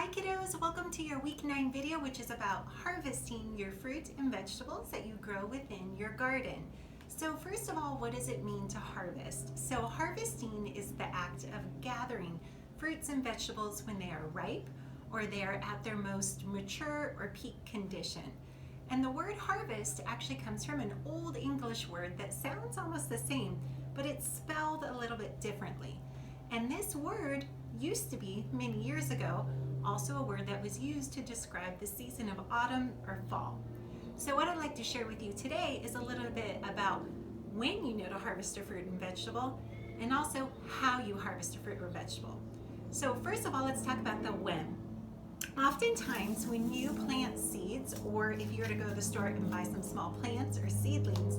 Hi kiddos, welcome to your week 9 video, which is about harvesting your fruit and vegetables that you grow within your garden. So first of all, what does it mean to harvest? So harvesting is the act of gathering fruits and vegetables when they are ripe or they are at their most mature or peak condition. And the word harvest actually comes from an old English word that sounds almost the same, but it's spelled a little bit differently. And this word used to be, many years ago, also a word that was used to describe the season of autumn or fall. So what I'd like to share with you today is a little bit about when you know to harvest a fruit and vegetable, and also how you harvest a fruit or vegetable. So first of all, let's talk about the when. Oftentimes when you plant seeds, or if you were to go to the store and buy some small plants or seedlings,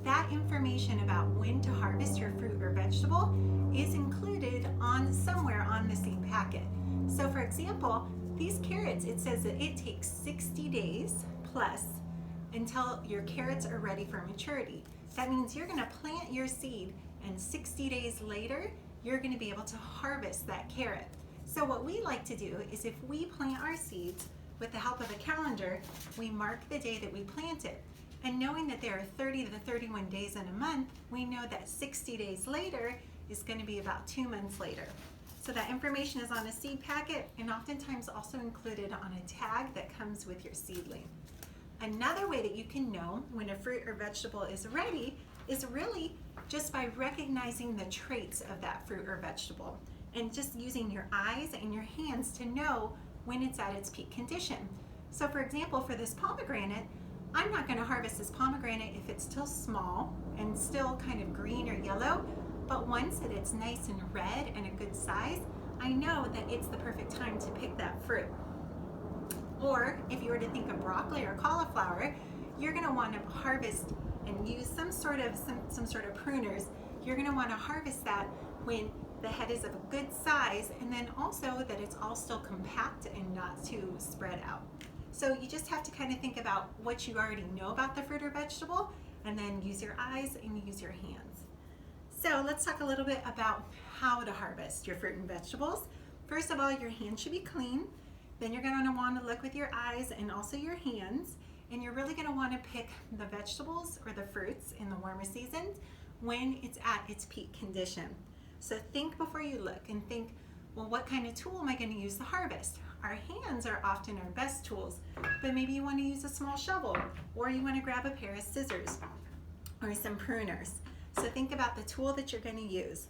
that information about when to harvest your fruit or vegetable is included on somewhere on the seed packet. So for example, these carrots, it says that it takes 60 days plus until your carrots are ready for maturity. That means you're going to plant your seed and 60 days later, you're going to be able to harvest that carrot. So what we like to do is if we plant our seeds with the help of a calendar, we mark the day that we plant it. And knowing that there are 30 to 31 days in a month, we know that 60 days later is going to be about 2 months later. So that information is on a seed packet and oftentimes also included on a tag that comes with your seedling. Another way that you can know when a fruit or vegetable is ready is really just by recognizing the traits of that fruit or vegetable and just using your eyes and your hands to know when it's at its peak condition. So for example, for this pomegranate, I'm not going to harvest this pomegranate if it's still small and still kind of green or yellow, but once that it's nice and red and a good size, I know that it's the perfect time to pick that fruit. Or if you were to think of broccoli or cauliflower, you're going to want to harvest and use some sort of pruners. You're going to want to harvest that when the head is of a good size, and then also that it's all still compact and not too spread out. So you just have to kind of think about what you already know about the fruit or vegetable, and then use your eyes and use your hands. So let's talk a little bit about how to harvest your fruit and vegetables. First of all, your hands should be clean. Then you're going to want to look with your eyes and also your hands, and you're really going to want to pick the vegetables or the fruits in the warmer seasons when it's at its peak condition. So think before you look and think, well, what kind of tool am I going to use to harvest? Our hands are often our best tools, but maybe you want to use a small shovel, or you want to grab a pair of scissors or some pruners. So think about the tool that you're going to use.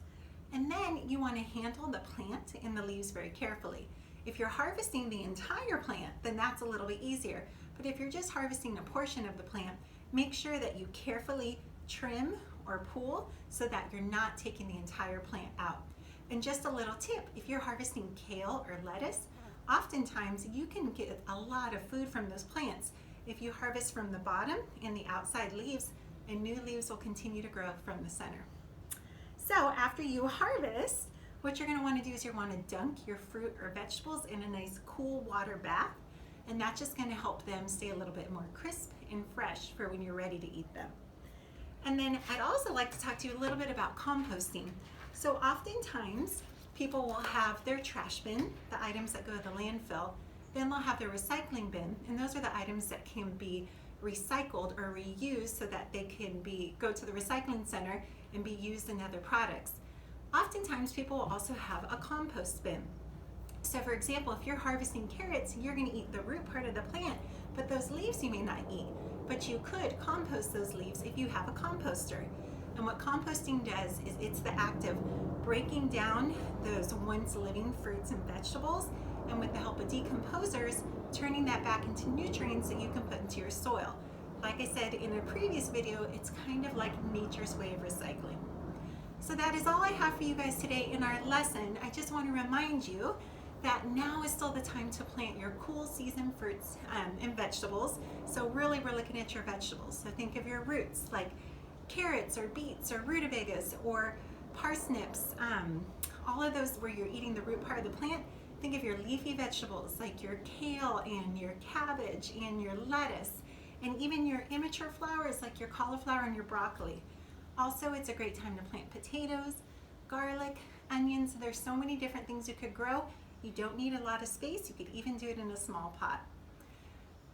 And then you want to handle the plant and the leaves very carefully. If you're harvesting the entire plant, then that's a little bit easier. But if you're just harvesting a portion of the plant, make sure that you carefully trim or pull so that you're not taking the entire plant out. And just a little tip, if you're harvesting kale or lettuce, oftentimes you can get a lot of food from those plants. If you harvest from the bottom and the outside leaves, and new leaves will continue to grow from the center. So after you harvest, what you're going to want to do is you want to dunk your fruit or vegetables in a nice cool water bath, and that's just going to help them stay a little bit more crisp and fresh for when you're ready to eat them. And then I'd also like to talk to you a little bit about composting. So oftentimes people will have their trash bin, the items that go to the landfill, then they'll have their recycling bin, and those are the items that can be recycled or reused so that they can go to the recycling center and be used in other products. Oftentimes people will also have a compost bin. So for example, if you're harvesting carrots, you're going to eat the root part of the plant, but those leaves you may not eat. But you could compost those leaves if you have a composter. And what composting does is it's the act of breaking down those once living fruits and vegetables, and with the help of decomposers, turning that back into nutrients that you can put into your soil. Like I said in a previous video, it's kind of like nature's way of recycling. So that is all I have for you guys today in our lesson. I just want to remind you that now is still the time to plant your cool season fruits and vegetables. So really we're looking at your vegetables. So think of your roots like carrots or beets or rutabagas or parsnips, all of those where you're eating the root part of the plant. Think of your leafy vegetables like your kale and your cabbage and your lettuce, and even your immature flowers like your cauliflower and your broccoli. Also, it's a great time to plant potatoes, garlic, onions. There's so many different things you could grow, You don't need a lot of space. You could even do it in a small pot.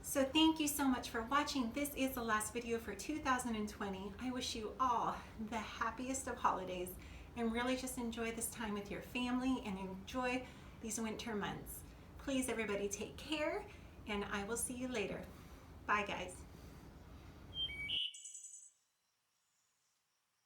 So thank you so much for watching. This is the last video for 2020. I wish you all the happiest of holidays and really just enjoy this time with your family and enjoy these winter months. Please everybody take care, and I will see you later. Bye guys.